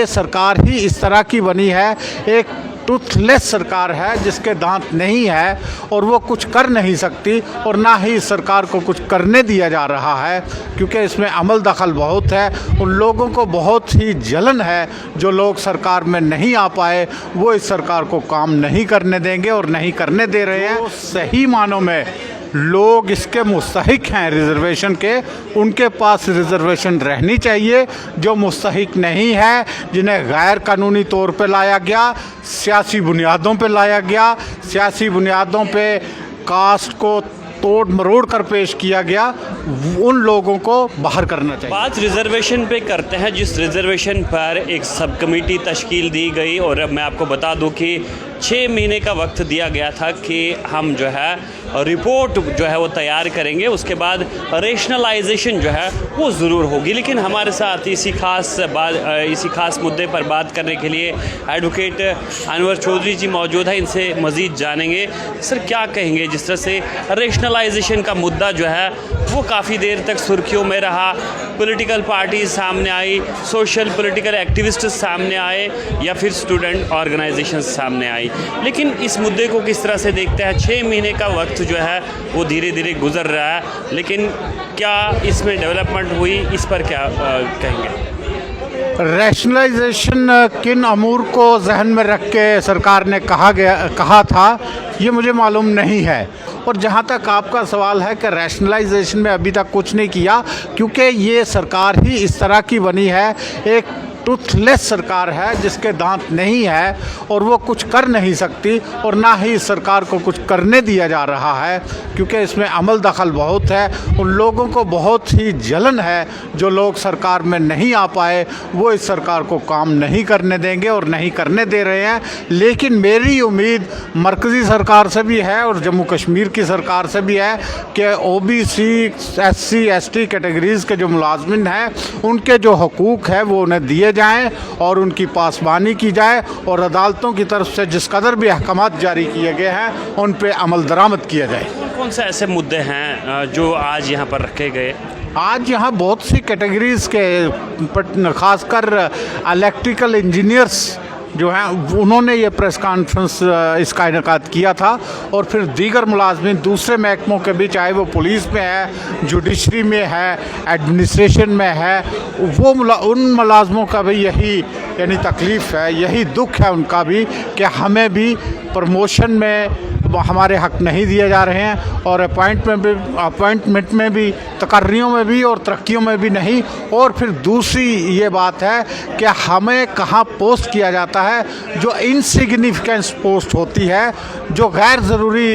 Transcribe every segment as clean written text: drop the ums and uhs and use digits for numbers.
ये सरकार ही इस तरह की बनी है, एक टूथलेस सरकार है जिसके दांत नहीं है और वो कुछ कर नहीं सकती और ना ही इस सरकार को कुछ करने दिया जा रहा है, क्योंकि इसमें अमल दखल बहुत है। उन लोगों को बहुत ही जलन है जो लोग सरकार में नहीं आ पाए, वो इस सरकार को काम नहीं करने देंगे और नहीं करने दे रहे हैं। सही मानों में लोग इसके मुस्तहिक हैं रिज़र्वेशन के, उनके पास रिज़र्वेशन रहनी चाहिए। जो मुस्तहिक नहीं है, जिन्हें गैर कानूनी तौर पे लाया गया, सियासी बुनियादों पे लाया गया, सियासी बुनियादों पे कास्ट को तोड़ मरोड़ कर पेश किया गया, उन लोगों को बाहर करना चाहिए। बात रिज़र्वेशन पे करते हैं, जिस रिज़र्वेशन पर एक सब कमेटी तश्कील दी गई और अब मैं आपको बता दूं कि 6 महीने का वक्त दिया गया था कि हम जो है रिपोर्ट जो है वो तैयार करेंगे, उसके बाद रेशनलाइजेशन जो है वो ज़रूर होगी। लेकिन हमारे साथ इसी खास मुद्दे पर बात करने के लिए एडवोकेट अनवर चौधरी जी मौजूद है, इनसे मज़ीद जानेंगे। सर, क्या कहेंगे जिस तरह से रेशनलाइजेशन का मुद्दा जो है वो काफ़ी देर तक सुर्खियों में रहा, पॉलिटिकल पार्टीज सामने आई, सोशल पॉलिटिकल एक्टिविस्ट सामने आए या फिर स्टूडेंट ऑर्गेनाइजेशन सामने आई, लेकिन इस मुद्दे को किस तरह से देखते हैं? 6 महीने का वक्त जो है वो धीरे धीरे गुजर रहा है, लेकिन क्या इसमें डेवलपमेंट हुई, इस पर क्या कहेंगे? रैशनलाइजेशन किन अमूर को जहन में रख के सरकार ने कहा था, ये मुझे मालूम नहीं है। और जहाँ तक आपका सवाल है कि रैशनलाइजेशन में अभी तक कुछ नहीं किया, क्योंकि ये सरकार ही इस तरह की बनी है, एक टूथलेस सरकार है जिसके दांत नहीं है और वो कुछ कर नहीं सकती और ना ही इस सरकार को कुछ करने दिया जा रहा है, क्योंकि इसमें अमल दखल बहुत है। उन लोगों को बहुत ही जलन है जो लोग सरकार में नहीं आ पाए, वो इस सरकार को काम नहीं करने देंगे और नहीं करने दे रहे हैं। लेकिन मेरी उम्मीद मरकज़ी सरकार से भी है और जम्मू कश्मीर की सरकार से भी है कि OBC SC ST कैटेगरीज़ के जो मुलाजमिन हैं उनके जो हकूक़ है वो उन्हें दिए जाएं और उनकी पासबानी की जाए और अदालतों की तरफ से जिस कदर भी अहकामात जारी किए गए हैं उन पे अमल दरामद किया जाए। कौन से ऐसे मुद्दे हैं जो आज यहाँ पर रखे गए? आज यहाँ बहुत सी कैटेगरीज़ के ख़ासकर इलेक्ट्रिकल इंजीनियर्स जो हैं उन्होंने ये प्रेस कॉन्फ्रेंस इसका इनेकाद किया था, और फिर दीगर मुलाजमिन दूसरे महकमों के भी, चाहे वो पुलिस में है, जुडिशरी में है, एडमिनिस्ट्रेशन में है, वो उन मुलाजमों का भी यही यानी तकलीफ़ है, यही दुख है उनका भी कि हमें भी प्रमोशन में हमारे हक नहीं दिए जा रहे हैं और अपॉइंटमेंट में भी, तकर्रियों में भी और तरक्कियों में भी नहीं। और फिर दूसरी ये बात है कि हमें कहाँ पोस्ट किया जाता है जो इनसिग्निफिकेंस पोस्ट होती है, जो गैर ज़रूरी।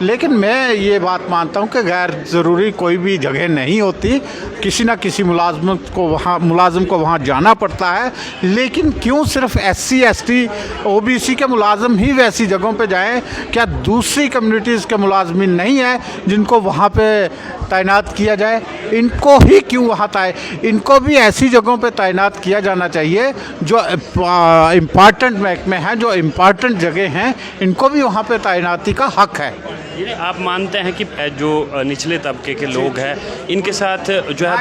लेकिन मैं ये बात मानता हूँ कि गैर ज़रूरी कोई भी जगह नहीं होती, किसी न किसी मुलाजिम को वहाँ जाना पड़ता है। लेकिन क्यों सिर्फ SC ST OBC के मुलाजिम ही वैसी जगहों पे जाएं? क्या दूसरी कम्युनिटीज़ के मुलाजमिन नहीं हैं जिनको वहाँ पे तैनात किया जाए? इनको ही क्यों वहाँ इनको भी ऐसी जगहों पे तैनात किया जाना चाहिए जो इम्पॉर्टेंट महकमे हैं, जो इम्पॉर्टेंट जगह हैं, इनको भी वहाँ पे तैनाती का हक है। ये आप मानते हैं कि जो निचले तबके के लोग हैं इनके साथ जो है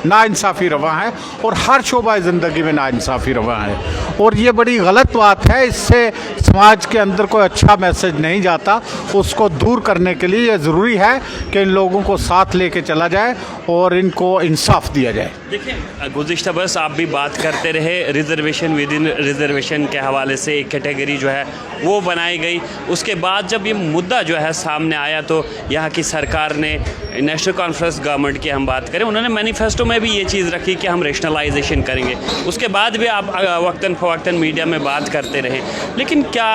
नाइंसाफ़ी रवा है और हर शोबा ज़िंदगी में नाइंसाफ़ी रवा है, और ये बड़ी गलत बात है। इससे समाज के अंदर कोई अच्छा मैसेज नहीं जाता। उसको दूर करने के लिए ये ज़रूरी है कि इन लोगों को साथ लेके चला जाए और इनको इंसाफ दिया जाए। देखिए, गुज़िश्ता बस आप भी बात करते रहे, रिज़र्वेशन विद इन रिज़र्वेशन के हवाले से एक कैटेगरी जो है वो बनाई गई। उसके बाद जब ये मुद्दा जो है सामने आया तो यहाँ की सरकार ने, नेशनल कॉन्फ्रेंस गवर्नमेंट की हम बात करें, उन्होंने मैनिफेस्टो में भी ये चीज़ रखी कि हम रेशनलाइजेशन करेंगे। उसके बाद भी आप वक्तन फ़वक्तन मीडिया में बात करते रहे, लेकिन क्या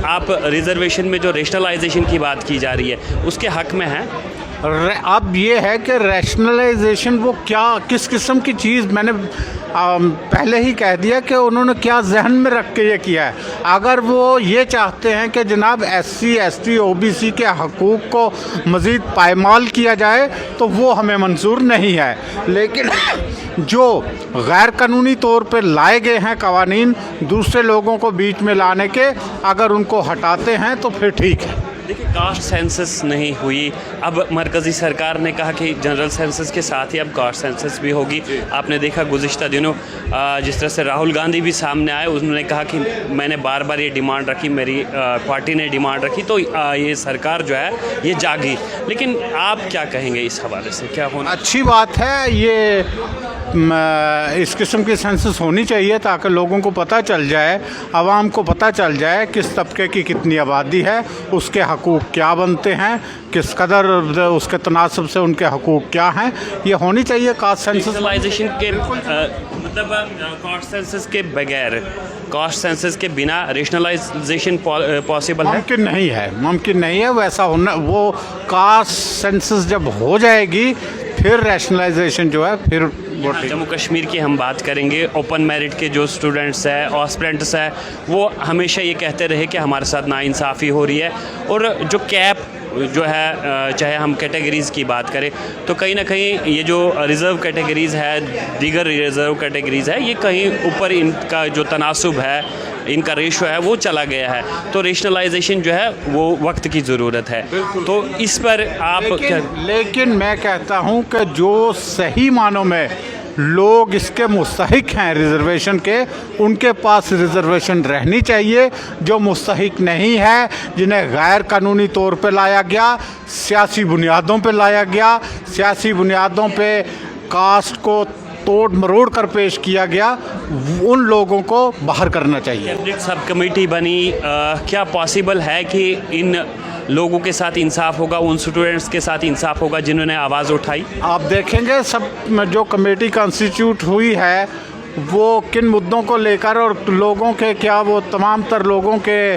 आप रिज़र्वेशन में जो रेशनलाइजेशन की बात की जा रही है उसके हक़ में हैं? अब ये है कि रैशनलाइजेशन वो क्या, किस किस्म की चीज़, मैंने पहले ही कह दिया कि उन्होंने क्या जहन में रख के ये किया है। अगर वो ये चाहते हैं कि जनाब SC ST OBC के हकूक़ को मज़ीद पायमाल किया जाए तो वो हमें मंजूर नहीं है। लेकिन जो गैर कानूनी तौर पर लाए गए हैं कवानीन दूसरे लोगों को बीच में लाने के, अगर उनको हटाते हैं तो फिर ठीक है। देखिए, कास्ट सेंसस नहीं हुई, अब मरकज़ी सरकार ने कहा कि जनरल सेंसस के साथ ही अब कास्ट सेंसस भी होगी। आपने देखा गुज़िश्ता दिनों जिस तरह से राहुल गांधी भी सामने आए, उन्होंने कहा कि मैंने बार बार ये डिमांड रखी, मेरी पार्टी ने डिमांड रखी, तो ये सरकार जो है ये जागी। लेकिन आप क्या कहेंगे इस हवाले से, क्या होना? अच्छी बात है, ये इस किस्म की सेंसस होनी चाहिए ताकि लोगों को पता चल जाए, आवाम को पता चल जाए किस तबके की कितनी आबादी है, उसके हकूक़ क्या बनते हैं, किस कदर उसके तनासब से उनके हकूक़ क्या हैं। ये होनी चाहिए कास्ट सेंसस। रेशनलाइजेशन के मतलब कास्ट सेंसस के बगैर, कास्ट सेंसस के बिना रेशनलाइजेशन पॉसिबल है? मुमकिन नहीं है, मुमकिन नहीं है वैसा होना। वो कास्ट सेंसस जब हो जाएगी फिर रैशनलाइजेशन जो है फिर जम्मू कश्मीर की हम बात करेंगे। ओपन मेरिट के जो स्टूडेंट्स हैं, ऑस्पिरेंट्स हैं, वो हमेशा ये कहते रहे कि हमारे साथ नाइंसाफ़ी हो रही है। और जो कैप जो है, चाहे हम कैटेगरीज़ की बात करें, तो कहीं ना कहीं ये जो रिज़र्व कैटेगरीज़ है, दीगर रिज़र्व कैटेगरीज़ है, ये कहीं ऊपर इनका जो तनासुब है, इनका रेशो है, वो चला गया है। तो रेशनलाइजेशन जो है वो वक्त की ज़रूरत है। तो इस पर आप लेकिन मैं कहता हूं कि जो सही मानों में लोग इसके मुस्तहिक हैं रिज़र्वेशन के, उनके पास रिज़र्वेशन रहनी चाहिए। जो मुस्तहिक नहीं है, जिन्हें गैर कानूनी तौर पे लाया गया, सियासी बुनियादों पे लाया गया, सियासी बुनियादों पे कास्ट को तोड़ मरोड़ कर पेश किया गया, उन लोगों को बाहर करना चाहिए। कैबिनेट सब कमेटी बनी, क्या पॉसिबल है कि इन लोगों के साथ इंसाफ होगा, उन स्टूडेंट्स के साथ इंसाफ होगा जिन्होंने आवाज़ उठाई? आप देखेंगे सब जो कमेटी कॉन्स्टिट्यूट हुई है वो किन मुद्दों को लेकर, और लोगों के क्या वो तमाम तर लोगों के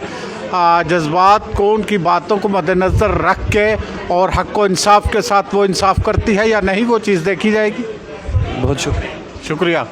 जज्बात को, उनकी बातों को मद्देनज़र रख के और हक़ व इंसाफ के साथ वो इंसाफ करती है या नहीं, वो चीज़ देखी जाएगी। बहुत शुक्रिया। शुक्रिया।